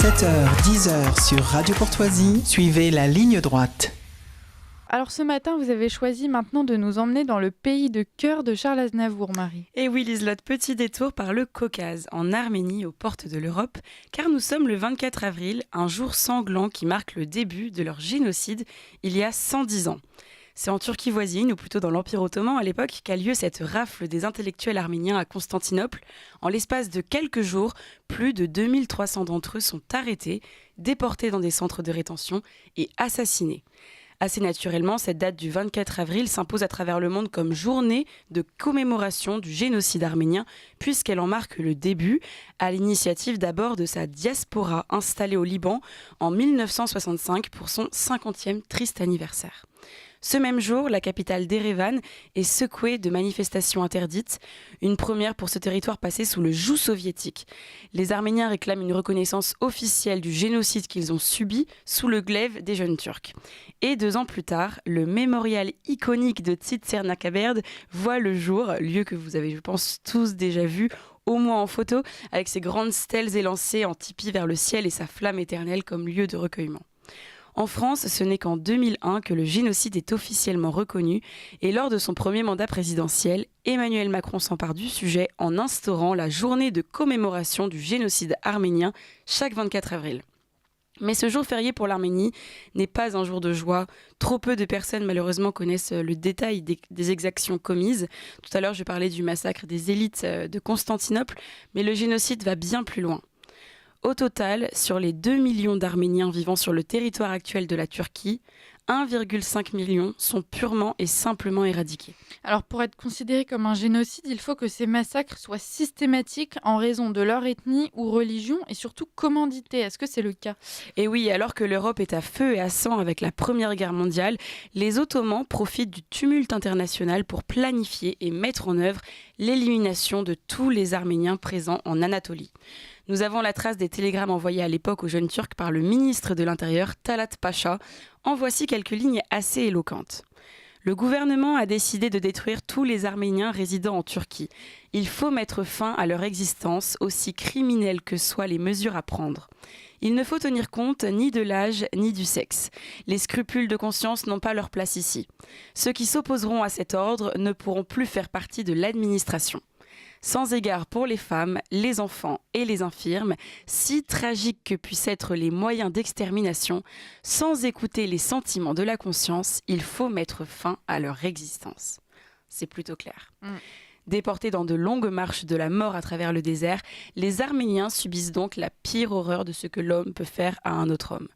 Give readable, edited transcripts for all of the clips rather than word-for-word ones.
7h, 10h sur Radio Courtoisie, suivez la ligne droite. Alors ce matin, vous avez choisi maintenant de nous emmener dans le pays de cœur de Charles Aznavour, Marie. Et oui, Liselotte, petit détour par le Caucase, en Arménie, aux portes de l'Europe, car nous sommes le 24 avril, un jour sanglant qui marque le début de leur génocide il y a 110 ans. C'est en Turquie voisine, ou plutôt dans l'Empire ottoman à l'époque, qu'a lieu cette rafle des intellectuels arméniens à Constantinople. En l'espace de quelques jours, plus de 2300 d'entre eux sont arrêtés, déportés dans des centres de rétention et assassinés. Assez naturellement, cette date du 24 avril s'impose à travers le monde comme journée de commémoration du génocide arménien, puisqu'elle en marque le début, à l'initiative d'abord de sa diaspora installée au Liban en 1965 pour son 50e triste anniversaire. Ce même jour, la capitale d'Erevan est secouée de manifestations interdites, une première pour ce territoire passé sous le joug soviétique. Les Arméniens réclament une reconnaissance officielle du génocide qu'ils ont subi sous le glaive des jeunes Turcs. Et 2 ans plus tard, le mémorial iconique de Tsitsernakaberd voit le jour, lieu que vous avez, je pense, tous déjà vu, au moins en photo, avec ses grandes stèles élancées en tipi vers le ciel et sa flamme éternelle comme lieu de recueillement. En France, ce n'est qu'en 2001 que le génocide est officiellement reconnu et lors de son premier mandat présidentiel, Emmanuel Macron s'empare du sujet en instaurant la journée de commémoration du génocide arménien chaque 24 avril. Mais ce jour férié pour l'Arménie n'est pas un jour de joie. Trop peu de personnes malheureusement connaissent le détail des exactions commises. Tout à l'heure, je parlais du massacre des élites de Constantinople, mais le génocide va bien plus loin. Au total, sur les 2 millions d'Arméniens vivant sur le territoire actuel de la Turquie, 1,5 million sont purement et simplement éradiqués. Alors pour être considéré comme un génocide, il faut que ces massacres soient systématiques en raison de leur ethnie ou religion et surtout commandités. Est-ce que c'est le cas ? Et oui, alors que l'Europe est à feu et à sang avec la Première Guerre mondiale, les Ottomans profitent du tumulte international pour planifier et mettre en œuvre l'élimination de tous les Arméniens présents en Anatolie. Nous avons la trace des télégrammes envoyés à l'époque aux jeunes Turcs par le ministre de l'Intérieur, Talat Pacha. En voici quelques lignes assez éloquentes. Le gouvernement a décidé de détruire tous les Arméniens résidant en Turquie. Il faut mettre fin à leur existence, aussi criminelles que soient les mesures à prendre. Il ne faut tenir compte ni de l'âge ni du sexe. Les scrupules de conscience n'ont pas leur place ici. Ceux qui s'opposeront à cet ordre ne pourront plus faire partie de l'administration. Sans égard pour les femmes, les enfants et les infirmes, si tragiques que puissent être les moyens d'extermination, sans écouter les sentiments de la conscience, il faut mettre fin à leur existence. C'est plutôt clair. Déportés dans de longues marches de la mort à travers le désert, les Arméniens subissent donc la pire horreur de ce que l'homme peut faire à un autre homme.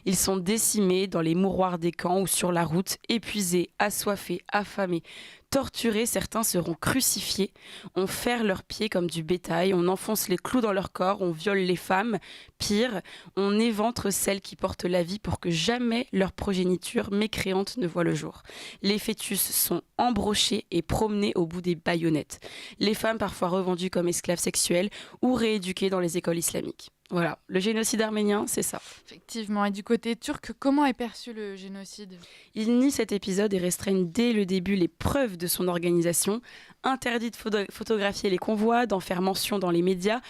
Ils sont décimés dans les mouroirs des camps ou sur la route, épuisés, assoiffés, affamés. Torturés, certains seront crucifiés, on ferre leurs pieds comme du bétail, on enfonce les clous dans leur corps, on viole les femmes. Pire, on éventre celles qui portent la vie pour que jamais leur progéniture mécréante ne voie le jour. Les fœtus sont embrochés et promenés au bout des baïonnettes. Les femmes parfois revendues comme esclaves sexuelles ou rééduquées dans les écoles islamiques. Voilà, le génocide arménien, c'est ça. Effectivement, et du côté turc, comment est perçu le génocide ? Il nie cet épisode et restreigne dès le début les preuves de son organisation, interdit de photographier les convois, d'en faire mention dans les médias.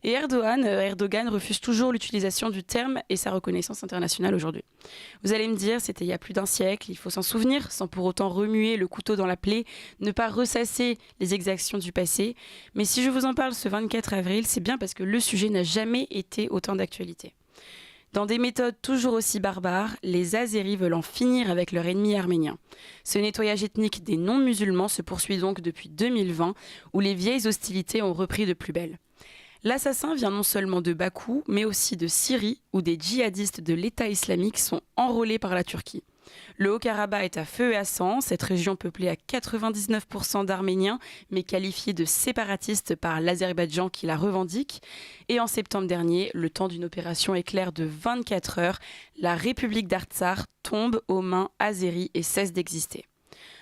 Et Erdogan refuse toujours l'utilisation du terme et sa reconnaissance internationale aujourd'hui. Vous allez me dire, c'était il y a plus d'un siècle, il faut s'en souvenir sans pour autant remuer le couteau dans la plaie, ne pas ressasser les exactions du passé. Mais si je vous en parle ce 24 avril, c'est bien parce que le sujet n'a jamais été autant d'actualité. Dans des méthodes toujours aussi barbares, les Azéris veulent en finir avec leur ennemi arménien. Ce nettoyage ethnique des non-musulmans se poursuit donc depuis 2020, où les vieilles hostilités ont repris de plus belle. L'assassin vient non seulement de Bakou, mais aussi de Syrie, où des djihadistes de l'État islamique sont enrôlés par la Turquie. Le Haut-Karabakh est à feu et à sang, cette région peuplée à 99% d'Arméniens, mais qualifiée de séparatiste par l'Azerbaïdjan qui la revendique. Et en septembre dernier, le temps d'une opération éclair de 24 heures, la République d'Artsakh tombe aux mains azéries et cesse d'exister.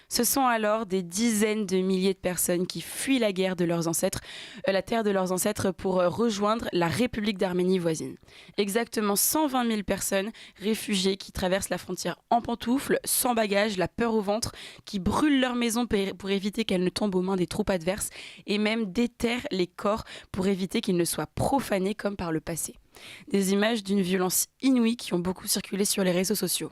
Ce sont alors des dizaines de milliers de personnes qui fuient la terre de leurs ancêtres pour rejoindre la République d'Arménie voisine. Exactement 120 000 personnes réfugiées qui traversent la frontière en pantoufles, sans bagages, la peur au ventre, qui brûlent leur maison pour éviter qu'elles ne tombent aux mains des troupes adverses et même déterrent les corps pour éviter qu'ils ne soient profanés comme par le passé. Des images d'une violence inouïe qui ont beaucoup circulé sur les réseaux sociaux.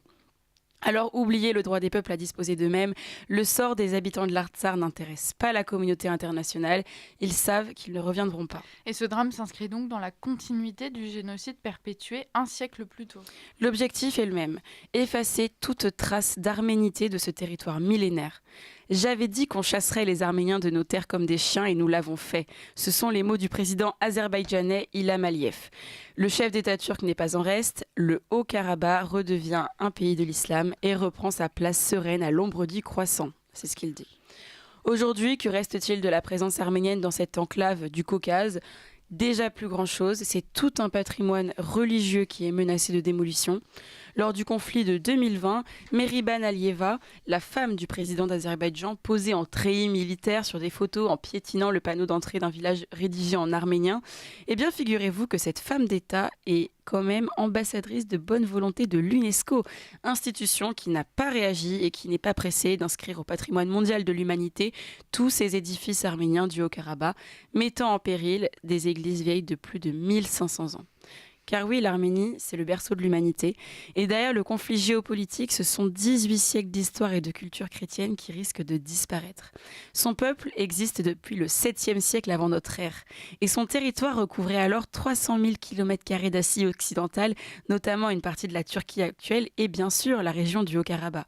Alors, oubliez le droit des peuples à disposer d'eux-mêmes, le sort des habitants de l'Artsar n'intéresse pas la communauté internationale, ils savent qu'ils ne reviendront pas. Et ce drame s'inscrit donc dans la continuité du génocide perpétué un siècle plus tôt. L'objectif est le même, effacer toute trace d'arménité de ce territoire millénaire. J'avais dit qu'on chasserait les Arméniens de nos terres comme des chiens et nous l'avons fait. Ce sont les mots du président azerbaïdjanais Ilham Aliyev. Le chef d'État turc n'est pas en reste. Le Haut-Karabakh redevient un pays de l'islam et reprend sa place sereine à l'ombre du croissant. C'est ce qu'il dit. Aujourd'hui, que reste-t-il de la présence arménienne dans cette enclave du Caucase ? Déjà plus grand-chose, c'est tout un patrimoine religieux qui est menacé de démolition. Lors du conflit de 2020, Mehriban Aliyeva, la femme du président d'Azerbaïdjan, posait en treillis militaire sur des photos en piétinant le panneau d'entrée d'un village rédigé en arménien. Eh bien, figurez-vous que cette femme d'État est quand même ambassadrice de bonne volonté de l'UNESCO, institution qui n'a pas réagi et qui n'est pas pressée d'inscrire au patrimoine mondial de l'humanité tous ces édifices arméniens du Haut-Karabakh, mettant en péril des églises vieilles de plus de 1500 ans. Car oui, l'Arménie, c'est le berceau de l'humanité. Et derrière le conflit géopolitique, ce sont 18 siècles d'histoire et de culture chrétienne qui risquent de disparaître. Son peuple existe depuis le 7e siècle avant notre ère. Et son territoire recouvrait alors 300 000 km² d'Asie occidentale, notamment une partie de la Turquie actuelle et bien sûr la région du Haut-Karabakh.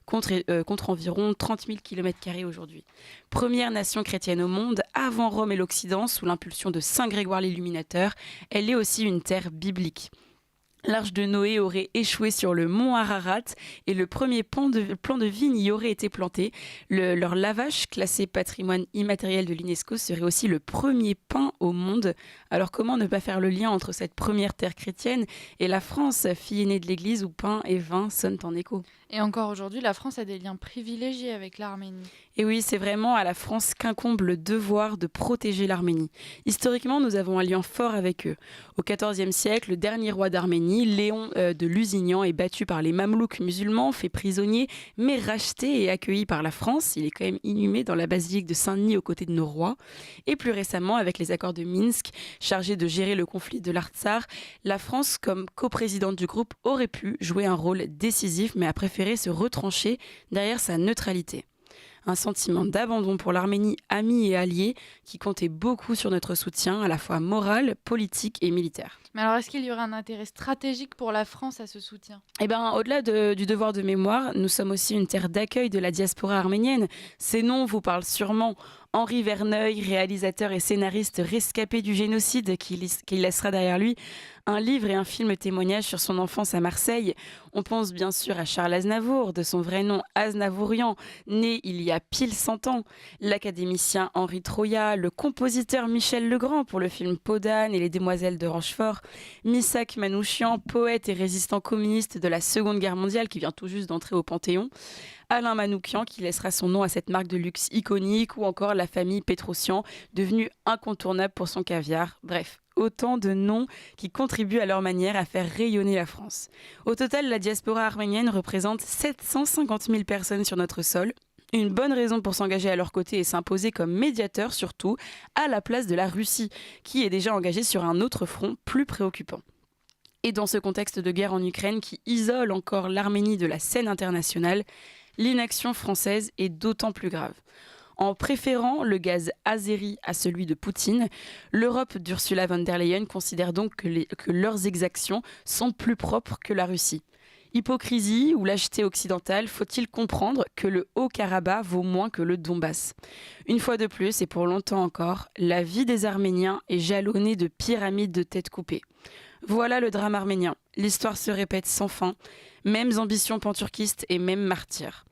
Contre environ 30 000 km² aujourd'hui. Première nation chrétienne au monde, avant Rome et l'Occident, sous l'impulsion de Saint Grégoire l'Illuminateur, elle est aussi une terre biblique. L'Arche de Noé aurait échoué sur le mont Ararat et le premier plant de vigne y aurait été planté. Leur lavache, classé patrimoine immatériel de l'UNESCO, serait aussi le premier pain au monde. Alors comment ne pas faire le lien entre cette première terre chrétienne et la France, fille aînée de l'Église où pain et vin sonnent en écho ? Et encore aujourd'hui, la France a des liens privilégiés avec l'Arménie. Et oui, c'est vraiment à la France qu'incombe le devoir de protéger l'Arménie. Historiquement, nous avons un lien fort avec eux. Au XIVe siècle, le dernier roi d'Arménie, Léon de Lusignan, est battu par les Mamelouks musulmans, fait prisonnier, mais racheté et accueilli par la France. Il est quand même inhumé dans la basilique de Saint-Denis aux côtés de nos rois. Et plus récemment, avec les accords de Minsk, chargés de gérer le conflit de l'Artsar, la France, comme coprésidente du groupe, aurait pu jouer un rôle décisif, mais a préféré se retrancher derrière sa neutralité. Un sentiment d'abandon pour l'Arménie, amie et alliée, qui comptait beaucoup sur notre soutien, à la fois moral, politique et militaire. Mais alors, est-ce qu'il y aurait un intérêt stratégique pour la France à ce soutien ? Eh bien, au-delà du devoir de mémoire, nous sommes aussi une terre d'accueil de la diaspora arménienne. Ces noms vous parlent sûrement. Henri Verneuil, réalisateur et scénariste rescapé du génocide qui laissera derrière lui un livre et un film témoignage sur son enfance à Marseille. On pense bien sûr à Charles Aznavour, de son vrai nom Aznavourian, né il y a pile 100 ans, l'académicien Henri Troya, le compositeur Michel Legrand pour le film Peau d'âne et les Demoiselles de Rochefort, Missak Manouchian, poète et résistant communiste de la Seconde Guerre mondiale qui vient tout juste d'entrer au Panthéon, Alain Manoukian qui laissera son nom à cette marque de luxe iconique ou encore la famille Pétrosian devenue incontournable pour son caviar. Bref, autant de noms qui contribuent à leur manière à faire rayonner la France. Au total, la diaspora arménienne représente 750 000 personnes sur notre sol. Une bonne raison pour s'engager à leur côté et s'imposer comme médiateur surtout à la place de la Russie qui est déjà engagée sur un autre front plus préoccupant. Et dans ce contexte de guerre en Ukraine qui isole encore l'Arménie de la scène internationale, l'inaction française est d'autant plus grave. En préférant le gaz azéri à celui de Poutine, l'Europe d'Ursula von der Leyen considère donc que leurs exactions sont plus propres que la Russie. Hypocrisie ou lâcheté occidentale, faut-il comprendre que le Haut-Karabakh vaut moins que le Donbass ? Une fois de plus, et pour longtemps encore, la vie des Arméniens est jalonnée de pyramides de têtes coupées. Voilà le drame arménien. L'histoire se répète sans fin. Mêmes ambitions panturquistes et mêmes martyrs.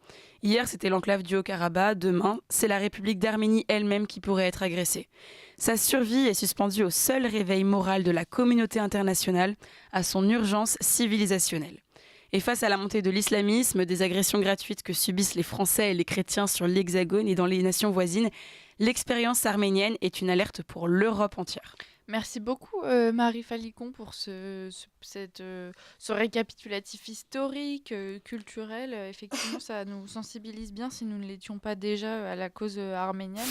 Hier, c'était l'enclave du Haut-Karabakh. Demain, c'est la République d'Arménie elle-même qui pourrait être agressée. Sa survie est suspendue au seul réveil moral de la communauté internationale, à son urgence civilisationnelle. Et face à la montée de l'islamisme, des agressions gratuites que subissent les Français et les chrétiens sur l'Hexagone et dans les nations voisines, l'expérience arménienne est une alerte pour l'Europe entière. Merci beaucoup Marie Falicon pour ce récapitulatif historique, culturel. Effectivement, ça nous sensibilise bien si nous ne l'étions pas déjà à la cause arménienne.